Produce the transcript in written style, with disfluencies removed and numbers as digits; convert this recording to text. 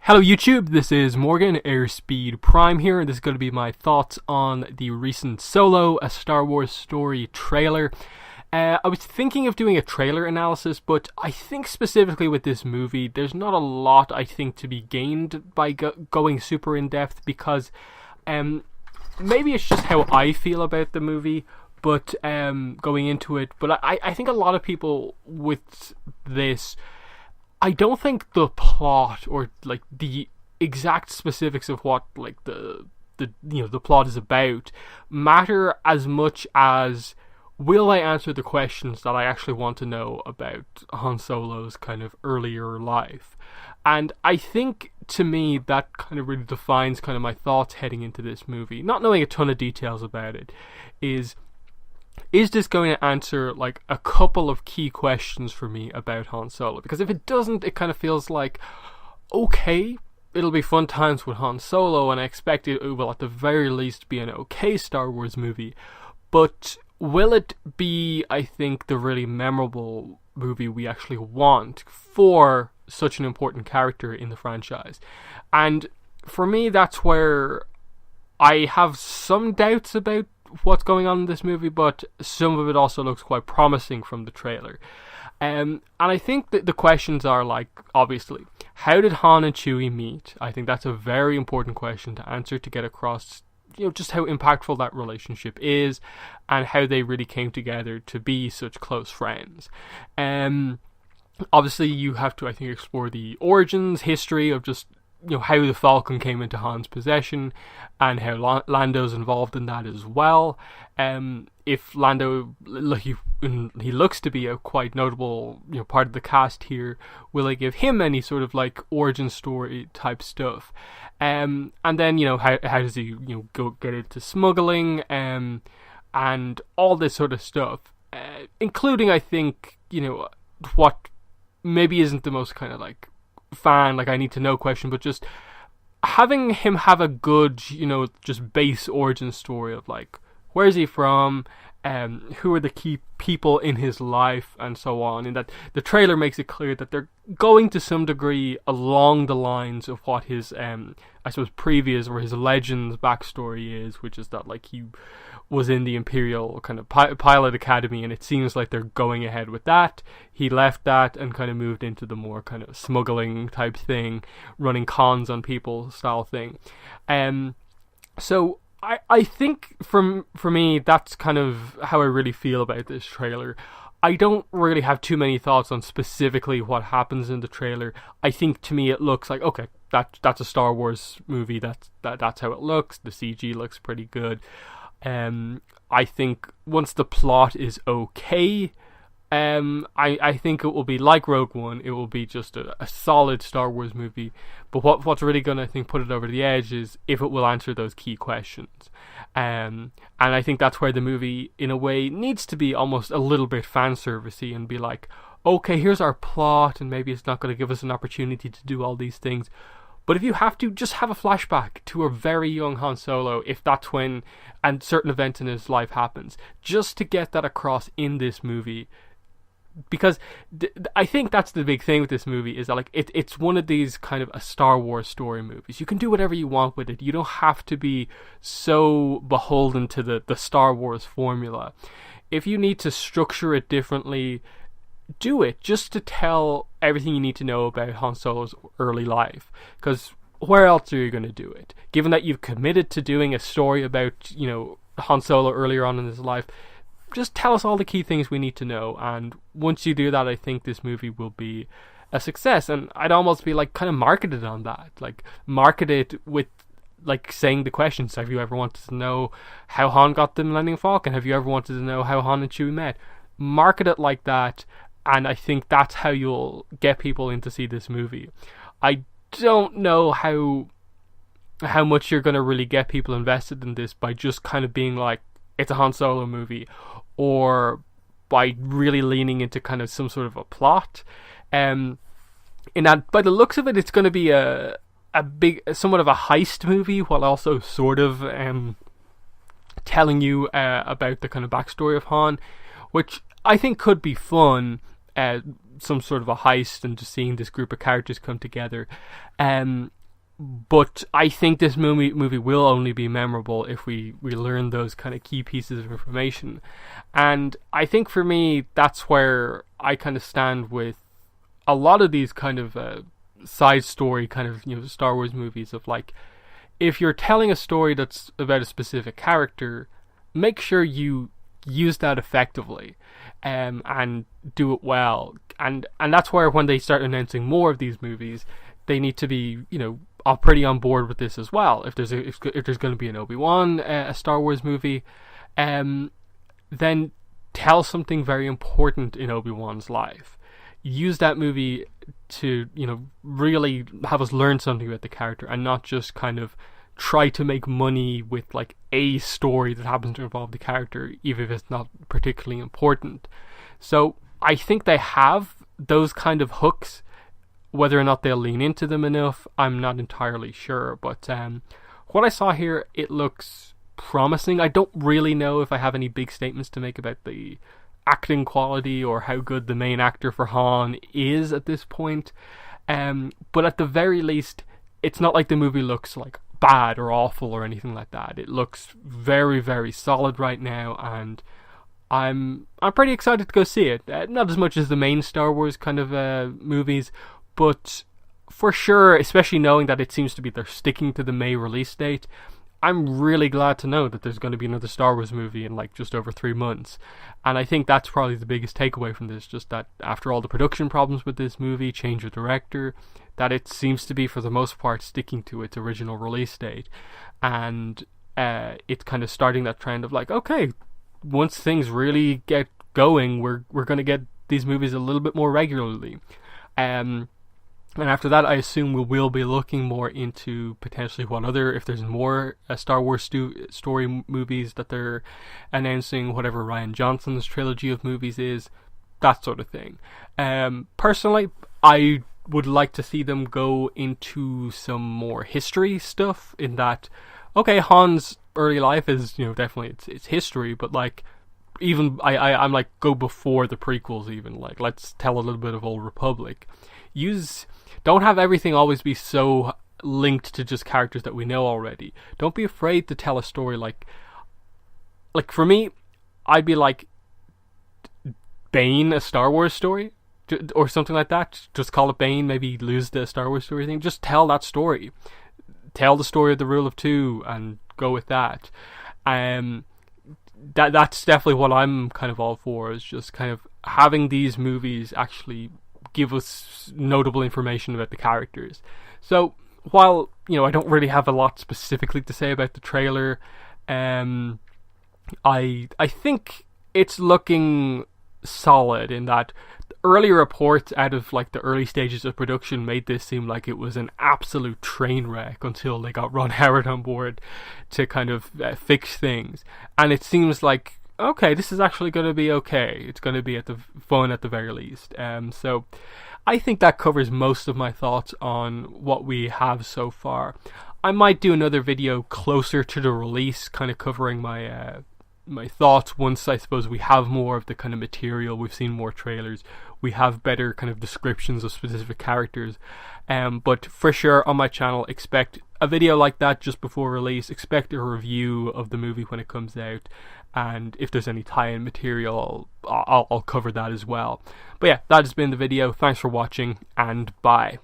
Hello YouTube, this is Morgan, Airspeed Prime here, and this is going to be my thoughts on the recent Solo, a Star Wars story trailer. I was thinking of doing a trailer analysis, but I think specifically with this movie, there's not a lot I think to be gained by going super in-depth, because maybe it's just how I feel about the movie, but going into it. But I think a lot of people with this, I don't think the plot or like the exact specifics of what like the plot is about matter as much as will I answer the questions that I actually want to know about Han Solo's kind of earlier life. And I think to me that kind of really defines kind of my thoughts heading into this movie, not knowing a ton of details about it. Is this going to answer like a couple of key questions for me about Han Solo? Because if it doesn't, it kind of feels like, okay, it'll be fun times with Han Solo, and I expect it will at the very least be an okay Star Wars movie. But will it be, I think, the really memorable movie we actually want for such an important character in the franchise? And for me, that's where I have some doubts about what's going on in this movie, but some of it also looks quite promising from the trailer. And I think that the questions are like, obviously, how did Han and Chewie meet? I think that's a very important question to answer, to get across, just how impactful that relationship is and how they really came together to be such close friends. Obviously, you have to, I think, explore the origins, history of just how the Falcon came into Han's possession, and how Lando's involved in that as well. If Lando, he looks to be a quite notable part of the cast here, will I give him any sort of like origin story type stuff? And then how does he go get into smuggling and all this sort of stuff, including, I think, what maybe isn't the most kind of like fan, like I need to know question, but just having him have a good, just base origin story of like, where is he from, who are the key people in his life, and so on. And that the trailer makes it clear that they're going to some degree along the lines of what his I suppose previous or his Legends backstory is, which is that like he was in the Imperial kind of pilot academy, and it seems like they're going ahead with that. He left that and kind of moved into the more kind of smuggling type thing, running cons on people style thing. So I think for me, that's kind of how I really feel about this trailer. I don't really have too many thoughts on specifically what happens in the trailer. I think to me it looks like, okay, that's a Star Wars movie. That's how it looks. The CG looks pretty good. I think once the plot is okay, I think it will be like Rogue One. It will be just a solid Star Wars movie. But what's really going to, I think, put it over the edge is if it will answer those key questions. And I think that's where the movie, in a way, needs to be almost a little bit fan servicey and be like, okay, here's our plot, and maybe it's not going to give us an opportunity to do all these things. But if you have to, just have a flashback to a very young Han Solo, if that's when and certain events in his life happens, just to get that across in this movie. Because I think that's the big thing with this movie, is that like it's one of these kind of a Star Wars story movies. You can do whatever you want with it. You don't have to be so beholden to the Star Wars formula. If you need to structure it differently, do it, just to tell everything you need to know about Han Solo's early life. Because where else are you going to do it? Given that you've committed to doing a story about, Han Solo earlier on in his life, just tell us all the key things we need to know. And once you do that, I think this movie will be a success. And I'd almost be like kind of marketed on that. Like market it with like saying the questions. Have you ever wanted to know how Han got the Millennium Falcon? Have you ever wanted to know how Han and Chewie met? Market it like that. And I think that's how you'll get people in to see this movie. I don't know how much you're going to really get people invested in this by just kind of being like, it's a Han Solo movie, or by really leaning into kind of some sort of a plot. In that, by the looks of it, it's going to be a big, somewhat of a heist movie, while also sort of telling you about the kind of backstory of Han, which I think could be fun. some sort of a heist and just seeing this group of characters come together. But I think this movie will only be memorable if we learn those kind of key pieces of information. And I think for me, that's where I kind of stand with a lot of these kind of side story kind of, Star Wars movies of like, if you're telling a story that's about a specific character, make sure you use that effectively, and do it well. And that's where when they start announcing more of these movies, they need to be, pretty on board with this as well. If there's going to be an Obi-Wan, a Star Wars movie, then tell something very important in Obi-Wan's life. Use that movie to, really have us learn something about the character, and not just kind of try to make money with like a story that happens to involve the character, even if it's not particularly important. So I think they have those kind of hooks. Whether or not they'll lean into them enough, I'm not entirely sure. But what I saw here, it looks promising. I don't really know if I have any big statements to make about the acting quality or how good the main actor for Han is at this point. But at the very least, it's not like the movie looks like bad or awful or anything like that. It looks very, very solid right now, and I'm pretty excited to go see it. Not as much as the main Star Wars kind of movies, but for sure, especially knowing that it seems to be they're sticking to the May release date, I'm really glad to know that there's going to be another Star Wars movie in like just over 3 months. And I think that's probably the biggest takeaway from this, just that after all the production problems with this movie, change of director, that it seems to be for the most part sticking to its original release date. And it's kind of starting that trend of like, okay, once things really get going, we're going to get these movies a little bit more regularly. And after that, I assume we will be looking more into potentially what other, if there's more Star Wars story movies that they're announcing, whatever Rian Johnson's trilogy of movies is, that sort of thing. Personally, I would like to see them go into some more history stuff, in that, okay, Han's early life is, definitely it's history, but like, even I'm like, go before the prequels even, like, let's tell a little bit of Old Republic. Don't have everything always be so linked to just characters that we know already. Don't be afraid to tell a story like for me, I'd be like, Bane, a Star Wars story, or something like that. Just call it Bane, maybe lose the Star Wars story thing. Just tell that story. Tell the story of the Rule of Two and go with that. That's definitely what I'm kind of all for, is just kind of having these movies actually give us notable information about the characters. So while, I don't really have a lot specifically to say about the trailer, I think it's looking solid, in that early reports out of like the early stages of production made this seem like it was an absolute train wreck until they got Ron Howard on board to kind of fix things. And it seems like, okay, this is actually going to be okay. It's going to be fun at the very least. So I think that covers most of my thoughts on what we have so far. I might do another video closer to the release, kind of covering my thoughts once I suppose we have more of the kind of material, we've seen more trailers, we have better kind of descriptions of specific characters. But for sure on my channel, expect a video like that just before release. Expect a review of the movie when it comes out, and if there's any tie-in material, I'll cover that as well. But yeah, that has been the video. Thanks for watching, and bye.